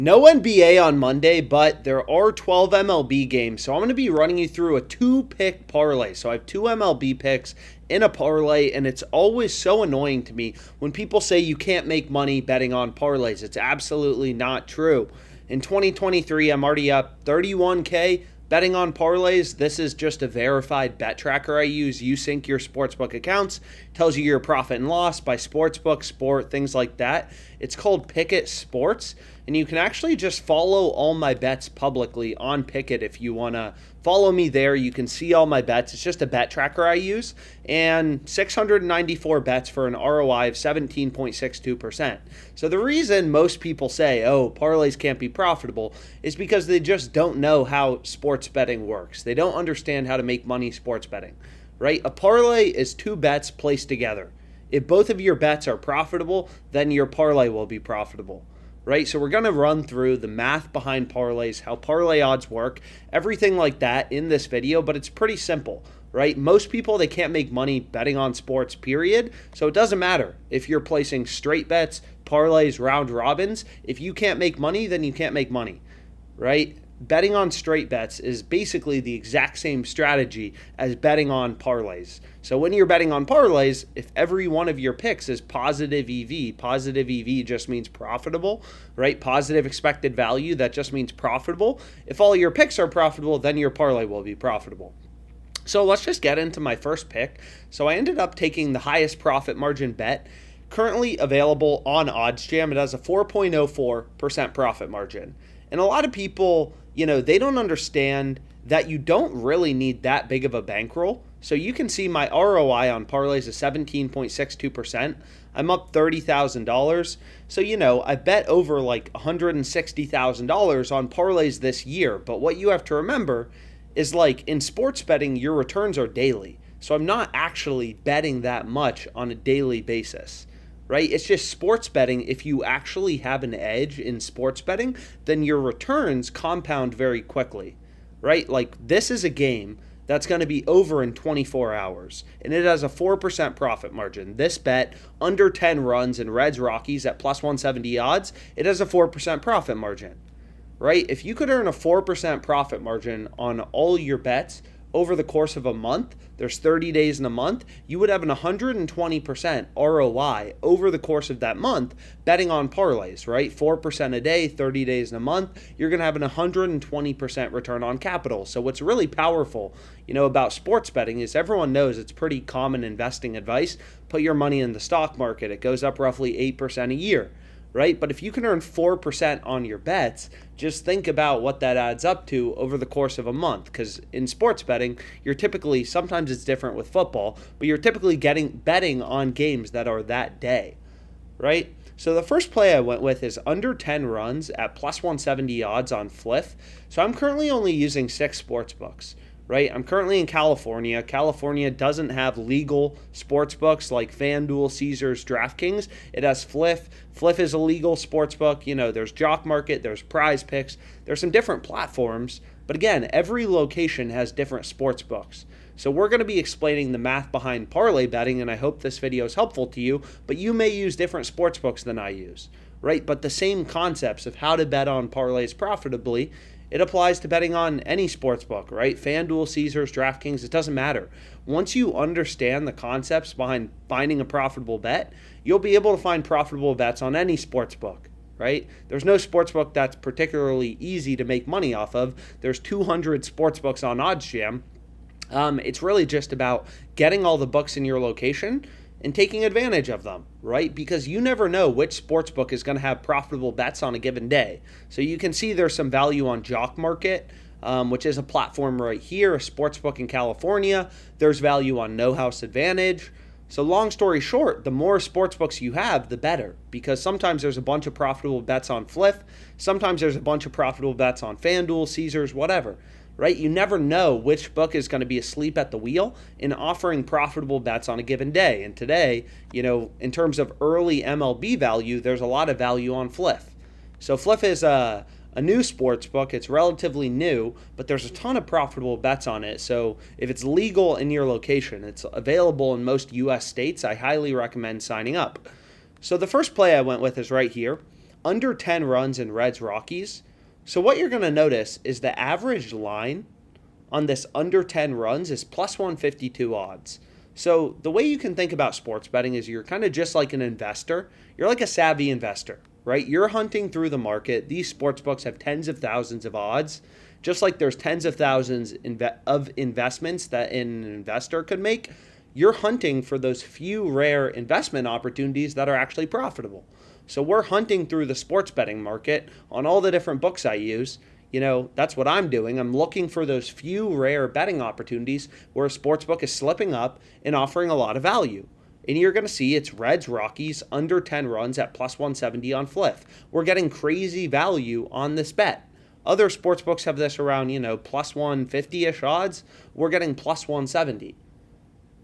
No NBA on Monday, but there are 12 MLB games, so I'm going to be running you through a two-pick parlay. So I have two MLB picks in a parlay, and it's always so annoying to me when people say you can't make money betting on parlays. It's absolutely not true. In 2023, I'm already up 31K betting on parlays. This is just a verified bet tracker I use. You sync your sportsbook accounts, tells you your profit and loss by sportsbook, sport, things like that. It's called Pickett Sports, and you can actually just follow all my bets publicly on Pickett if you want to follow me there. You can see all my bets. It's just a bet tracker I use, and 694 bets for an ROI of 17.62%. So the reason most people say, oh, parlays can't be profitable is because they just don't know how sports betting works. They don't understand how to make money sports betting, right? A parlay is two bets placed together. If both of your bets are profitable, then your parlay will be profitable, right? So we're going to run through the math behind parlays, how parlay odds work, everything like that in this video, but it's pretty simple, right? Most people, they can't make money betting on sports, period. So it doesn't matter if you're placing straight bets, parlays, round robins. If you can't make money, then you can't make money, right? Betting on straight bets is basically the exact same strategy as betting on parlays. So when you're betting on parlays, if every one of your picks is positive EV just means profitable, right? Positive expected value, that just means profitable. If all your picks are profitable, then your parlay will be profitable. So let's just get into my first pick. So I ended up taking the highest profit margin bet currently available on OddsJam. It has a 4.04% profit margin. And a lot of people, they don't understand that you don't really need that big of a bankroll. So you can see my ROI on parlays is 17.62%. I'm up $30,000. So, I bet over like $160,000 on parlays this year. But what you have to remember is, like, in sports betting, your returns are daily. So I'm not actually betting that much on a daily basis, right? It's just sports betting. If you actually have an edge in sports betting, then your returns compound very quickly, right? Like, this is a game that's going to be over in 24 hours, and it has a 4% profit margin. This bet, under 10 runs in Reds-Rockies at plus 170 odds, it has a 4% profit margin, right? If you could earn a 4% profit margin on all your bets over the course of a month, there's 30 days in a month, you would have an 120% ROI over the course of that month betting on parlays, right? 4% a day, 30 days in a month, you're going to have an 120% return on capital. So what's really powerful, about sports betting is everyone knows it's pretty common investing advice. Put your money in the stock market. It goes up roughly 8% a year, right? But if you can earn 4% on your bets, just think about what that adds up to over the course of a month. Because in sports betting, you're typically, sometimes it's different with football, but you're typically betting on games that are that day, right? So the first play I went with is under 10 runs at plus 170 odds on Fliff. So I'm currently only using 6 sports books, right? I'm currently in California. California doesn't have legal sports books like FanDuel, Caesars, DraftKings. It has Fliff. Fliff is a legal sports book. There's Jock Market, there's Prize Picks. There's some different platforms. But again, every location has different sports books. So we're going to be explaining the math behind parlay betting, and I hope this video is helpful to you. But you may use different sports books than I use, right? But the same concepts of how to bet on parlays profitably, it applies to betting on any sports book, right? FanDuel, Caesars, DraftKings, it doesn't matter. Once you understand the concepts behind finding a profitable bet, you'll be able to find profitable bets on any sports book, right? There's no sports book that's particularly easy to make money off of. There's 200 sports books on OddsJam. It's really just about getting all the books in your location and taking advantage of them, right? Because you never know which sportsbook is going to have profitable bets on a given day. So you can see there's some value on Jock Market, which is a platform right here, a sportsbook in California. There's value on No House Advantage. So long story short, the more sportsbooks you have, the better, because sometimes there's a bunch of profitable bets on Fliff. Sometimes there's a bunch of profitable bets on FanDuel, Caesars, whatever, right? You never know which book is going to be asleep at the wheel in offering profitable bets on a given day. And today, in terms of early MLB value, there's a lot of value on Fliff. So Fliff is a new sports book. It's relatively new, but there's a ton of profitable bets on it. So if it's legal in your location, it's available in most U.S. states, I highly recommend signing up. So the first play I went with is right here. under 10 runs in Reds-Rockies. So what you're going to notice is the average line on this under 10 runs is plus 152 odds. So the way you can think about sports betting is you're kind of just like an investor. You're like a savvy investor, right? You're hunting through the market. These sports books have tens of thousands of odds, just like there's tens of thousands of investments that an investor could make. You're hunting for those few rare investment opportunities that are actually profitable. So we're hunting through the sports betting market on all the different books I use. That's what I'm doing. I'm looking for those few rare betting opportunities where a sports book is slipping up and offering a lot of value. And you're going to see it's Reds-Rockies under 10 runs at plus 170 on Fliff. We're getting crazy value on this bet. Other sports books have this around, plus 150-ish odds. We're getting plus 170.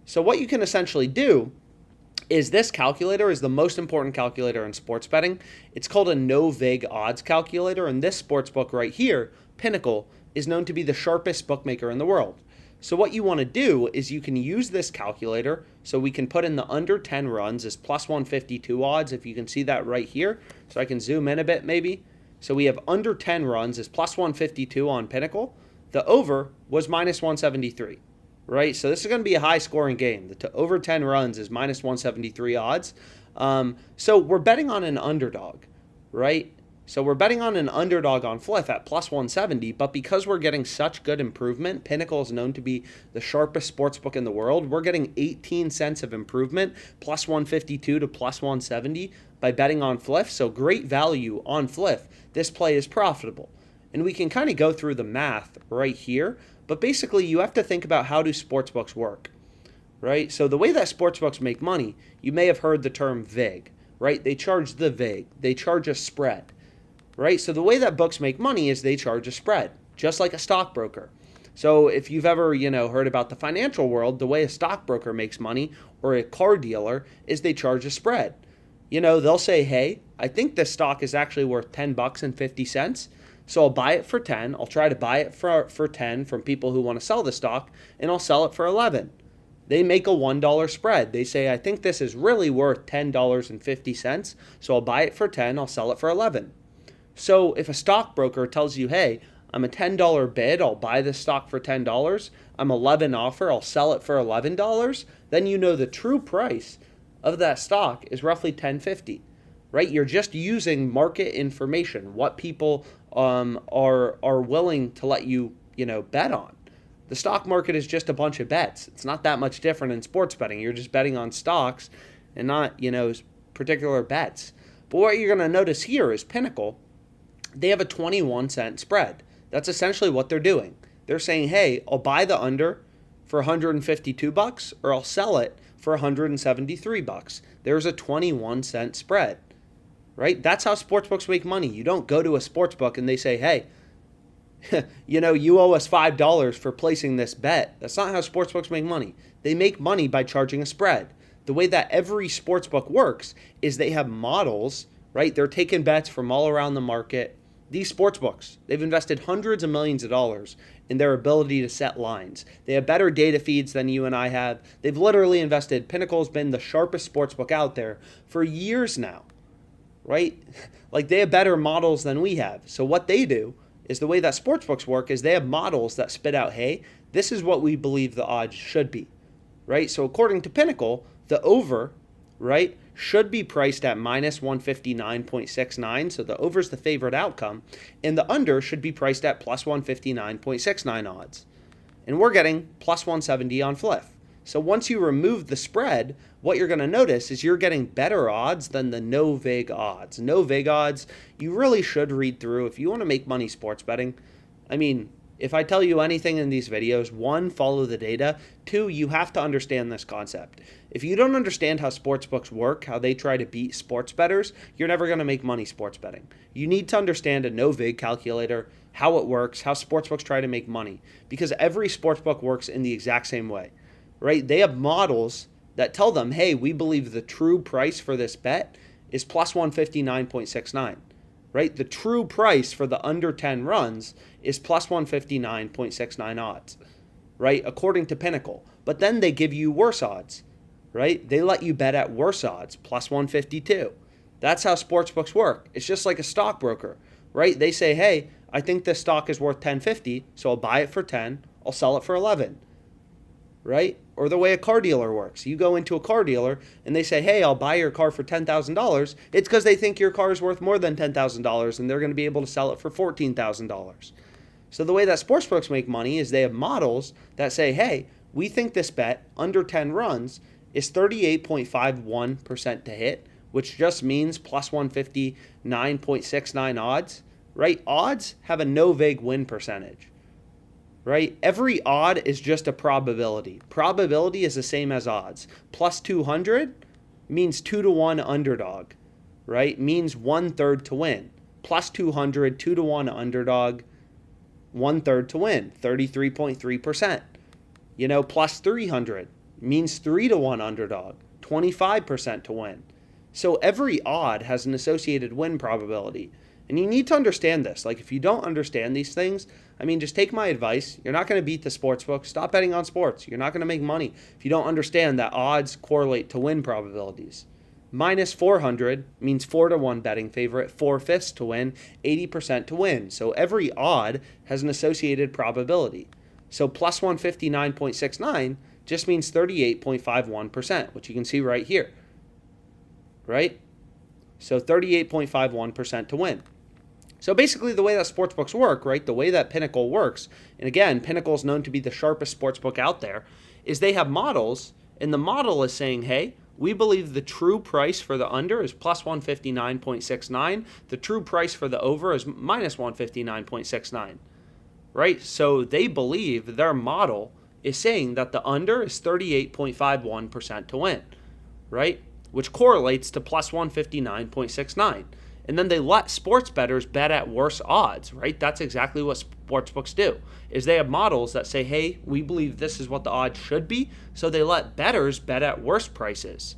So what you can essentially do is this calculator is the most important calculator in sports betting. It's called a no-vig odds calculator, and this sports book right here, Pinnacle, is known to be the sharpest bookmaker in the world. So what you want to do is you can use this calculator, so we can put in the under 10 runs as plus 152 odds, if you can see that right here. So I can zoom in a bit maybe. So we have under 10 runs as plus 152 on Pinnacle. The over was minus 173. Right, so this is going to be a high-scoring game. The over 10 runs is minus 173 odds. So we're betting on an underdog, right? So we're betting on an underdog on Fliff at plus 170, but because we're getting such good improvement, Pinnacle is known to be the sharpest sportsbook in the world. We're getting 18 cents of improvement, plus 152 to plus 170 by betting on Fliff. So great value on Fliff. This play is profitable. And we can kind of go through the math right here. But basically, you have to think about how do sportsbooks work, right? So the way that sportsbooks make money, you may have heard the term VIG, right? They charge the VIG. They charge a spread, right? So the way that books make money is they charge a spread, just like a stockbroker. So if you've ever, heard about the financial world, the way a stockbroker makes money or a car dealer is they charge a spread. They'll say, hey, I think this stock is actually worth $10.50. So I'll buy it for 10. I'll try to buy it for 10 from people who want to sell the stock, and I'll sell it for 11. They make a $1 spread. They say, I think this is really worth $10.50, so I'll buy it for 10. I'll sell it for 11. So if a stockbroker tells you, hey, I'm a $10 bid, I'll buy this stock for $10. I'm 11 offer, I'll sell it for $11. Then the true price of that stock is roughly $10.50. Right? You're just using market information, what people are willing to let you, bet on. The stock market is just a bunch of bets. It's not that much different in sports betting. You're just betting on stocks and not, particular bets. But what you're going to notice here is Pinnacle, they have a 21-cent spread. That's essentially what they're doing. They're saying, hey, I'll buy the under for $152 or I'll sell it for $173. There's a 21-cent spread. Right? That's how sportsbooks make money. You don't go to a sportsbook and they say, hey, you owe us $5 for placing this bet. That's not how sportsbooks make money. They make money by charging a spread. The way that every sportsbook works is they have models, right? They're taking bets from all around the market. These sportsbooks, they've invested hundreds of millions of dollars in their ability to set lines. They have better data feeds than you and I have. They've literally invested. Pinnacle's been the sharpest sportsbook out there for years now. Right? Like they have better models than we have. So what they do is the way that sportsbooks work is they have models that spit out, hey, this is what we believe the odds should be. Right? So according to Pinnacle, the over, right, should be priced at minus 159.69. So the over is the favorite outcome. And the under should be priced at plus 159.69 odds. And we're getting plus 170 on Fliff. So once you remove the spread, what you're going to notice is you're getting better odds than the no-vig odds. No-vig odds, you really should read through. If you want to make money sports betting, if I tell you anything in these videos, 1, follow the data. 2, you have to understand this concept. If you don't understand how sportsbooks work, how they try to beat sports bettors, you're never going to make money sports betting. You need to understand a no-vig calculator, how it works, how sportsbooks try to make money, because every sportsbook works in the exact same way. Right? They have models that tell them, hey, we believe the true price for this bet is plus 159.69. Right? The true price for the under 10 runs is plus 159.69 odds. Right? According to Pinnacle. But then they give you worse odds. Right? They let you bet at worse odds, plus 152. That's how sportsbooks work. It's just like a stockbroker, right? They say, hey, I think this stock is worth $10.50, so I'll buy it for 10, I'll sell it for 11, right? Or the way a car dealer works. You go into a car dealer and they say, hey, I'll buy your car for $10,000. It's because they think your car is worth more than $10,000 and they're going to be able to sell it for $14,000. So the way that sportsbooks make money is they have models that say, hey, we think this bet under 10 runs is 38.51% to hit, which just means plus 159.69 odds, right? Odds have a no vig win percentage, right? Every odd is just a probability. Probability is the same as odds. Plus 200 means 2-to-1 underdog, right? Means 1/3 to win. Plus 200, 2-to-1 underdog, 1/3 to win, 33.3%. Plus 300 means 3-to-1 underdog, 25% to win. So every odd has an associated win probability. And you need to understand this. Like, if you don't understand these things, just take my advice. You're not going to beat the sportsbook. Stop betting on sports. You're not going to make money if you don't understand that odds correlate to win probabilities. Minus 400 means 4-to-1 betting favorite, 4/5 to win, 80% to win. So every odd has an associated probability. So plus 159.69 just means 38.51%, which you can see right here, right? So 38.51% to win. So basically the way that sportsbooks work, right, the way that Pinnacle works, and again, Pinnacle is known to be the sharpest sportsbook out there, is they have models, and the model is saying, hey, we believe the true price for the under is plus 159.69. The true price for the over is minus 159.69, right? So they believe their model is saying that the under is 38.51% to win, right? Which correlates to plus 159.69. And then they let sports bettors bet at worse odds, right? That's exactly what sportsbooks do, is they have models that say, hey, we believe this is what the odds should be, so they let bettors bet at worse prices,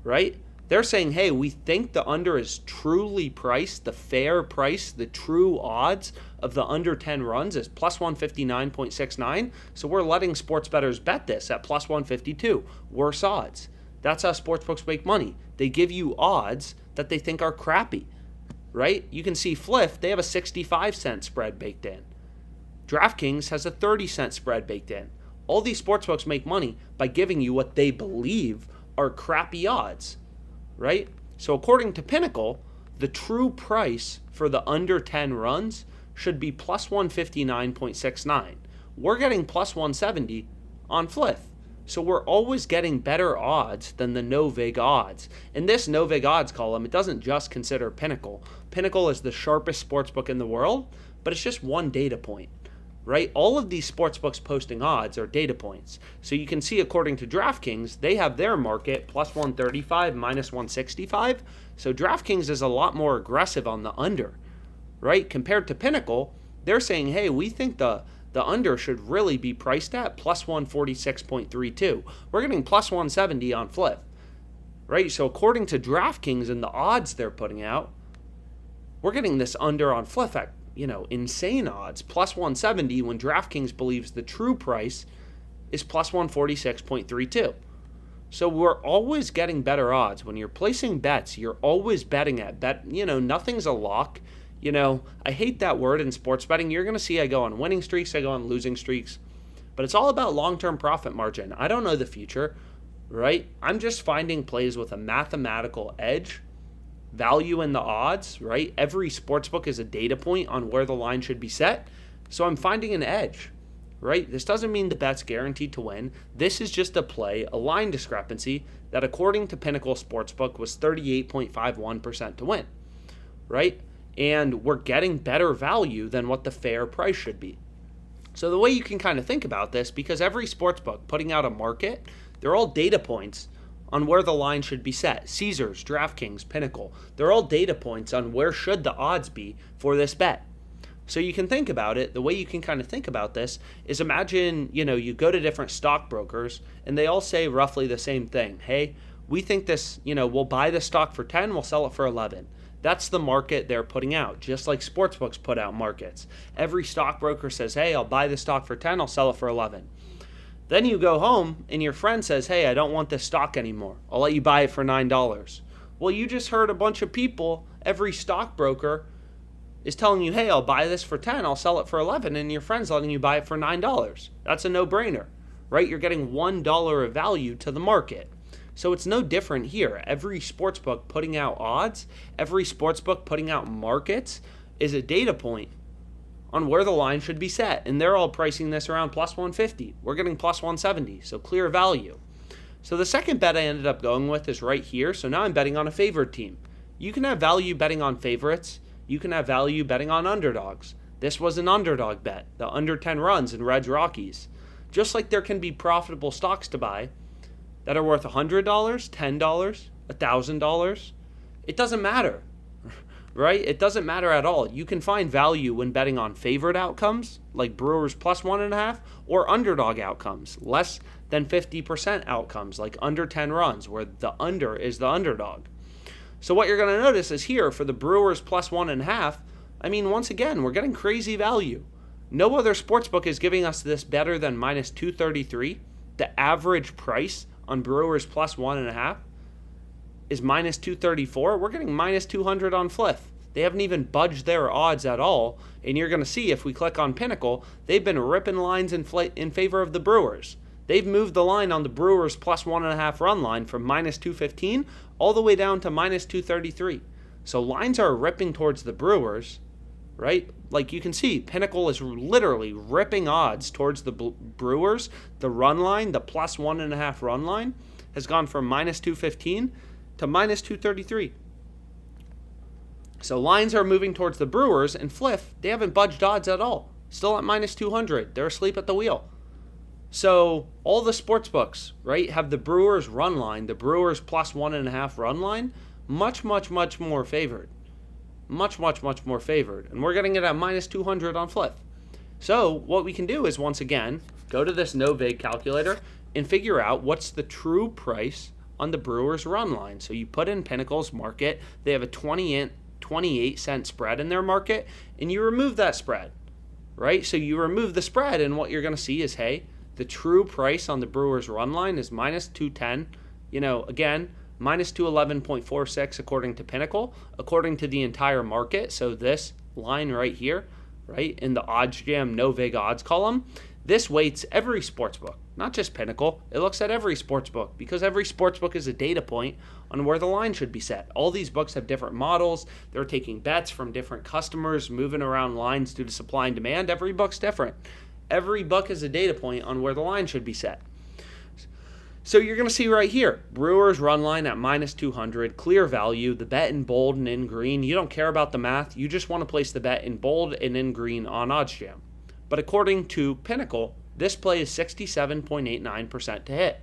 right? They're saying, hey, we think the under is truly priced, the fair price, the true odds of the under 10 runs is plus 159.69, so we're letting sports bettors bet this at plus 152, worse odds. That's how sportsbooks make money. They give you odds that they think are crappy, right? You can see Fliff, they have a 65-cent spread baked in. DraftKings has a 30-cent spread baked in. All these sportsbooks make money by giving you what they believe are crappy odds, right? So according to Pinnacle, the true price for the under 10 runs should be plus 159.69. We're getting plus 170 on Fliff. So we're always getting better odds than the no-vig odds. In this no-vig odds column, it doesn't just consider Pinnacle. Pinnacle is the sharpest sportsbook in the world, but it's just one data point, right? All of these sportsbooks posting odds are data points. So you can see, according to DraftKings, they have their market plus 135, minus 165. So DraftKings is a lot more aggressive on the under, right? Compared to Pinnacle, they're saying, hey, we think the under should really be priced at plus 146.32. We're getting plus 170 on Fliff, right? So according to DraftKings and the odds they're putting out, we're getting this under on Fliff at, insane odds, plus 170, when DraftKings believes the true price is plus 146.32. So we're always getting better odds. When you're placing bets, you're always betting at nothing's a lock. I hate that word in sports betting. You're going to see I go on winning streaks, I go on losing streaks, but it's all about long-term profit margin. I don't know the future, right? I'm just finding plays with a mathematical edge, value in the odds, right? Every sportsbook is a data point on where the line should be set, so I'm finding an edge, right? This doesn't mean the bet's guaranteed to win. This is just a play, a line discrepancy that according to Pinnacle Sportsbook was 38.51% to win, right? And we're getting better value than what the fair price should be. So the way you can kind of think about this, because every sportsbook putting out a market, they're all data points on where the line should be set. Caesars, DraftKings, Pinnacle, they're all data points on where should the odds be for this bet. So you can think about it, the way you can kind of think about this is imagine, you go to different stockbrokers and they all say roughly the same thing. Hey, we think this, we'll buy this stock for 10, we'll sell it for 11. That's the market they're putting out, just like sportsbooks put out markets. Every stockbroker says, hey, I'll buy this stock for 10, I'll sell it for 11. Then you go home and your friend says, hey, I don't want this stock anymore. I'll let you buy it for $9. Well, you just heard a bunch of people, every stockbroker is telling you, hey, I'll buy this for 10, I'll sell it for 11, and your friend's letting you buy it for $9. That's a no-brainer, right? You're getting $1 of value to the market. So it's no different here. Every sportsbook putting out odds, every sportsbook putting out markets is a data point on where the line should be set. And they're all pricing this around plus 150. We're getting plus 170, so clear value. So the second bet I ended up going with is right here. So now I'm betting on a favored team. You can have value betting on favorites. You can have value betting on underdogs. This was an underdog bet, the under 10 runs in Reds-Rockies. Just like there can be profitable stocks to buy that are worth $100, $10, $1,000. It doesn't matter, right? It doesn't matter at all. You can find value when betting on favorite outcomes, like Brewers plus 1.5, or underdog outcomes, less than 50% outcomes, like under 10 runs, where the under is the underdog. So what you're going to notice is here for the Brewers plus 1.5, I mean, once again, we're getting crazy value. No other sportsbook is giving us this better than minus 233. The average price on Brewers plus 1.5 is minus 234. We're getting minus 200 on Fliff. They haven't even budged their odds at all. And you're going to see if we click on Pinnacle, they've been ripping lines in favor of the Brewers. They've moved the line on the Brewers plus 1.5 run line from minus 215 all the way down to minus 233. So lines are ripping towards the Brewers, right? Like you can see, Pinnacle is literally ripping odds towards the Brewers. The run line, the plus 1.5 run line, has gone from minus 215 to minus 233. So lines are moving towards the Brewers, and Fliff, they haven't budged odds at all. Still at minus 200. They're asleep at the wheel. So all the sports books, right, have the Brewers run line, the Brewers plus 1.5 run line, much more favored. Much more favored. And we're getting it at minus 200 on Fliff. So what we can do is, once again, go to this no vig calculator and figure out what's the true price on the Brewers run line. So you put in Pinnacle's market. They have a 28 cent spread in their market, and you remove that spread, right? So you remove the spread, and what you're going to see is, hey, the true price on the Brewers run line is minus 210. Again, minus 211.46 according to Pinnacle, according to the entire market. So this line right here, right, in the OddsJam no vig odds column, this weights every sportsbook, not just Pinnacle. It looks at every sportsbook because every sportsbook is a data point on where the line should be set. All these books have different models. They're taking bets from different customers, moving around lines due to supply and demand. Every book's different. Every book is a data point on where the line should be set. So you're going to see right here, Brewers run line at minus 200, clear value, the bet in bold and in green. You don't care about the math. You just want to place the bet in bold and in green on OddsJam. But according to Pinnacle, this play is 67.89% to hit.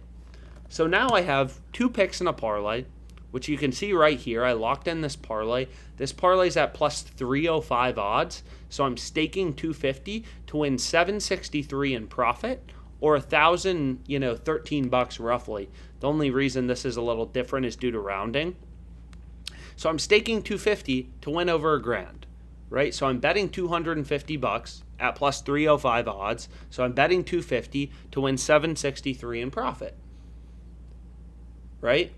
So now I have two picks in a parlay, which you can see right here. I locked in this parlay. This parlay's at plus 305 odds. So I'm staking 250 to win 763 in profit, or $1,013 roughly. The only reason this is a little different is due to rounding. So I'm staking 250 to win over $1,000, right? So I'm betting $250 at plus 305 odds. So I'm betting 250 to win 763 in profit, right?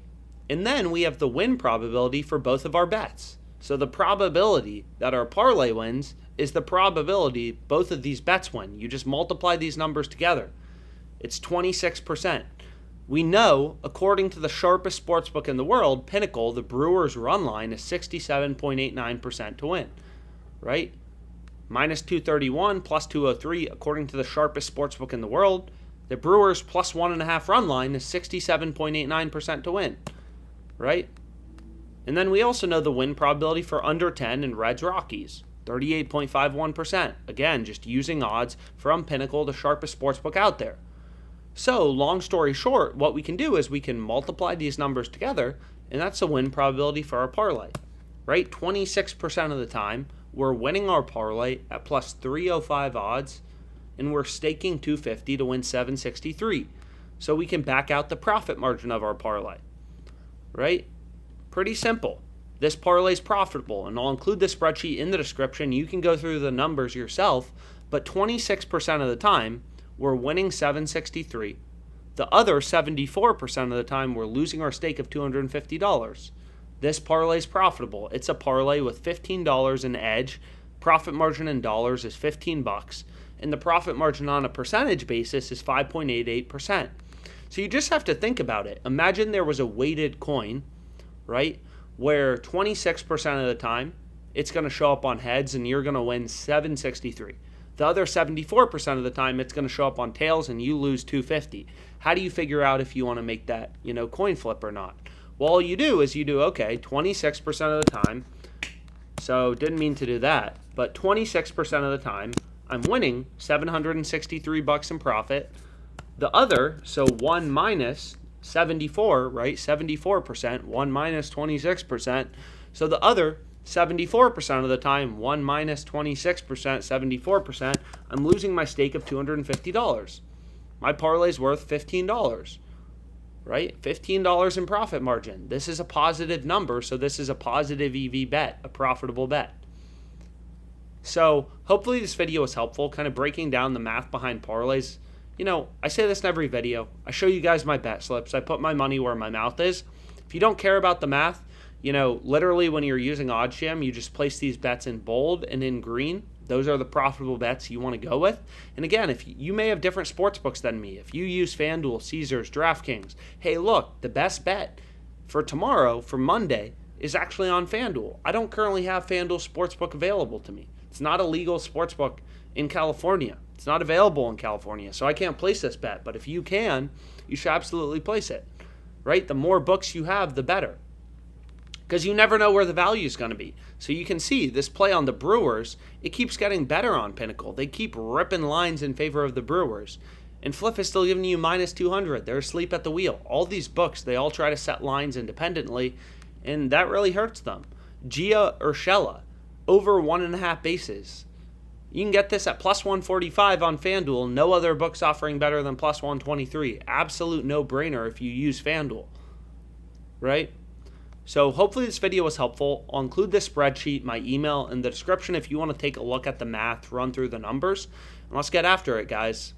And then we have the win probability for both of our bets. So the probability that our parlay wins is the probability both of these bets win. You just multiply these numbers together. It's 26%. We know, according to the sharpest sportsbook in the world, Pinnacle, the Brewers run line is 67.89% to win, right? Minus 231, plus 203, according to the sharpest sportsbook in the world. The Brewers plus 1.5 run line is 67.89% to win, right? And then we also know the win probability for under 10 in Reds-Rockies, 38.51%. Again, just using odds from Pinnacle, the sharpest sportsbook out there. So, long story short, what we can do is we can multiply these numbers together, and that's the win probability for our parlay, right? 26% of the time, we're winning our parlay at plus 305 odds, and we're staking 250 to win 763. So we can back out the profit margin of our parlay, right? Pretty simple. This parlay is profitable, and I'll include the spreadsheet in the description. You can go through the numbers yourself, but 26% of the time, we're winning 763. The other 74% of the time, we're losing our stake of $250. This parlay is profitable. It's a parlay with $15 in edge. Profit margin in dollars is $15, and the profit margin on a percentage basis is 5.88%. So you just have to think about it. Imagine there was a weighted coin, right, where 26% of the time it's going to show up on heads and you're going to win 763. The other 74% of the time it's going to show up on tails and you lose 250. How do you figure out if you want to make that, coin flip or not? Well, all you do is okay, 26% of the time. So didn't mean to do that, but 26% of the time I'm winning $763 in profit. The other, so 1 minus 74, right? 74%, 1 minus 26%. So the other 74% of the time, 1 minus 26%, 74%, I'm losing my stake of $250. My parlay's worth $15, right? $15 in profit margin. This is a positive number, so this is a positive EV bet, a profitable bet. So hopefully this video was helpful, kind of breaking down the math behind parlays. I say this in every video. I show you guys my bet slips. I put my money where my mouth is. If you don't care about the math, literally when you're using OddsJam, you just place these bets in bold and in green. Those are the profitable bets you want to go with. And again, if you may have different sports books than me. If you use FanDuel, Caesars, DraftKings, hey, look, the best bet for tomorrow, for Monday, is actually on FanDuel. I don't currently have FanDuel Sportsbook available to me. It's not a legal sportsbook in California. It's not available in California, so I can't place this bet. But if you can, you should absolutely place it, right? The more books you have, the better, because you never know where the value is going to be. So you can see this play on the Brewers, it keeps getting better on Pinnacle. They keep ripping lines in favor of the Brewers. And Fliff is still giving you minus 200. They're asleep at the wheel. All these books, they all try to set lines independently, and that really hurts them. Gia Urshela, over 1.5 bases. You can get this at plus 145 on FanDuel. No other book's offering better than plus 123. Absolute no-brainer if you use FanDuel, right? So hopefully this video was helpful. I'll include this spreadsheet, my email, in the description if you want to take a look at the math, run through the numbers. And let's get after it, guys.